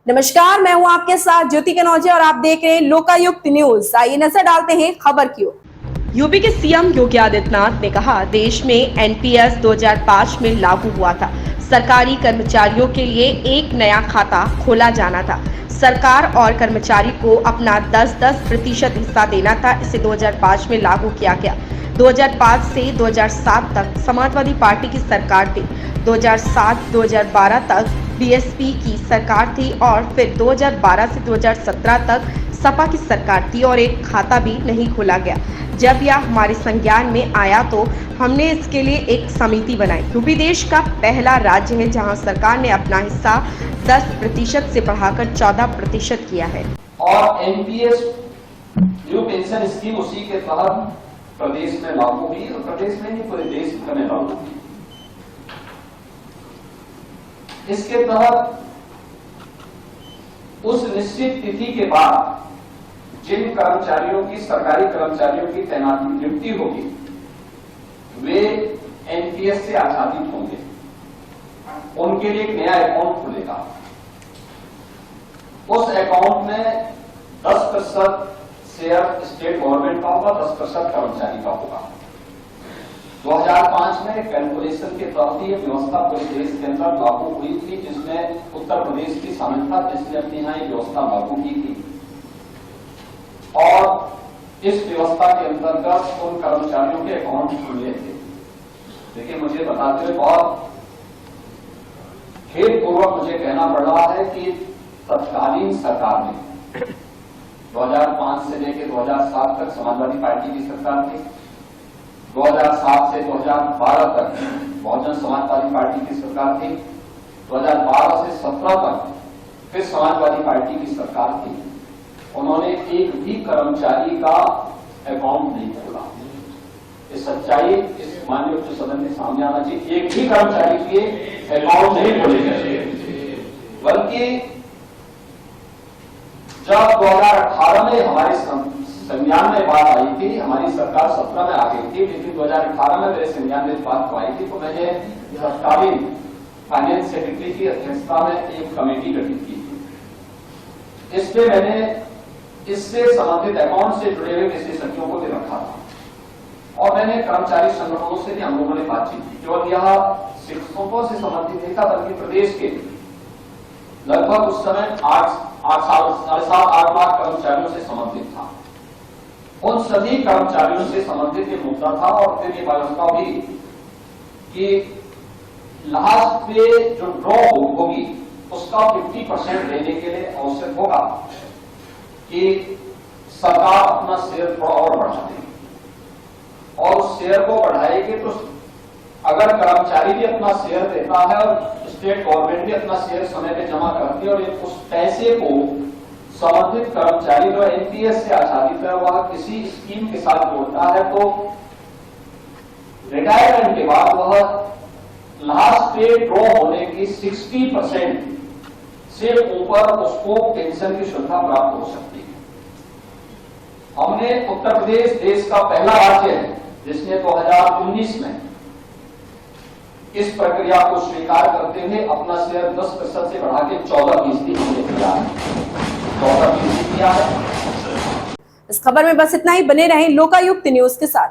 नमस्कार, मैं हूं आपके साथ ज्योति कनौजिया और आप देख रहे हैं लोकायुक्त न्यूज। आइए नजर डालते हैं खबर की ओर। यूपी के सीएम योगी आदित्यनाथ ने कहा, देश में एनपीएस 2005 में लागू हुआ था। सरकारी कर्मचारियों के लिए एक नया खाता खोला जाना था। सरकार और कर्मचारी को अपना 10-10% हिस्सा देना था। इसे 2005 में लागू किया गया। 2005 से 2007 तक समाजवादी पार्टी की सरकार थी। 2007-2012 तक बीएसपी की सरकार थी और फिर 2012 से 2017 तक सपा की सरकार थी और एक खाता भी नहीं खोला गया। जब यह हमारे संज्ञान में आया तो हमने इसके लिए एक समिति बनाई। यूपी देश का पहला राज्य है जहां सरकार ने अपना हिस्सा 10% से बढ़ाकर 14% किया है। और एनपीएस न्यू पेंशन स्कीम उसी के तहत प्रदेश में लागू हुई और प्रदेश में नहीं पूरे देश भर में लागू हुई। इसके तहत उस निश्चित तिथि के बाद जिन कर्मचारियों की सरकारी कर्मचारियों की तैनाती नियुक्ति होगी वे एनपीएस से आच्छादित होंगे। उनके लिए एक नया अकाउंट खुलेगा। उस अकाउंट में 10% शेयर स्टेट गवर्नमेंट का होगा, 10% कर्मचारी का होगा। 2005 में कैलकुलेशन के तहत ये व्यवस्था पूरे देश के अंदर लागू हुई थी, जिसमें उत्तर प्रदेश भी शामिल था, जिसने अपने यहाँ ये व्यवस्था लागू की थी। और इस व्यवस्था के अंतर्गत उन कर्मचारियों के अकाउंट खुले थे। देखिए, मुझे बताते हुए बहुत खेदपूर्वक मुझे कहना पड़ रहा है कि तत्कालीन सरकार ने 2005 से लेकर 2007 तक समाजवादी पार्टी की सरकार थी। 2007 से 2012 तक बहुजन समाजवादी पार्टी की सरकार थी। 2012 से 17 तक फिर समाजवादी पार्टी की सरकार थी। उन्होंने एक भी कर्मचारी का अकाउंट नहीं खोला। इस सच्चाई इस माननीय उच्च सदन के सामने आना चाहिए। एक भी कर्मचारी के अकाउंट नहीं खोले गए, बल्कि जब 2018 में हमारे संज्ञान में बात आई थी, हमारी सरकार 17 में आ गई थी, लेकिन 2018 में मेरे संज्ञान में बात आई थी, तो मैंने तत्कालीन फाइनेंस सेक्रेटरी की अध्यक्षता में एक कमेटी गठित की थी। इसमें मैंने इससे संबंधित अकाउंट से जुड़े हुए विशेषज्ञों को भी रखा था और मैंने कर्मचारी संगठनों से भी हम लोगों ने बातचीत की। केवल यह शिक्षकों से संबंधित नहीं था, बल्कि प्रदेश के लगभग उस समय 7.5 लाख कर्मचारियों से संबंधित था। उन सभी कर्मचारियों से संबंधित ये मुद्दा था और फिर ये व्यवस्था हुई कि लास्ट पे जो ड्रॉ होगी उसका 50% देने के लिए आवश्यक होगा कि सरकार अपना शेयर थोड़ा और बढ़ा देगी और उस शेयर को बढ़ाएगी तो अगर कर्मचारी भी अपना शेयर देता है और स्टेट गवर्नमेंट भी अपना शेयर समय पे जमा करती है और उस पैसे को संबंधित कर्मचारी जो एनपीएस से आच्छादित है वह किसी स्कीम के साथ जोड़ता है तो रिटायरमेंट के बाद वह लास्ट पे ड्रॉ होने की 60% से ऊपर उसको पेंशन की सुविधा प्राप्त हो सकती है। हमने उत्तर प्रदेश देश का पहला राज्य है जिसने 2019 में इस प्रक्रिया को स्वीकार करते हुए अपना शेयर 10% से बढ़ा के 14% किया है। 14% किया है। इस खबर में बस इतना ही। बने रहें लोकायुक्त न्यूज के साथ।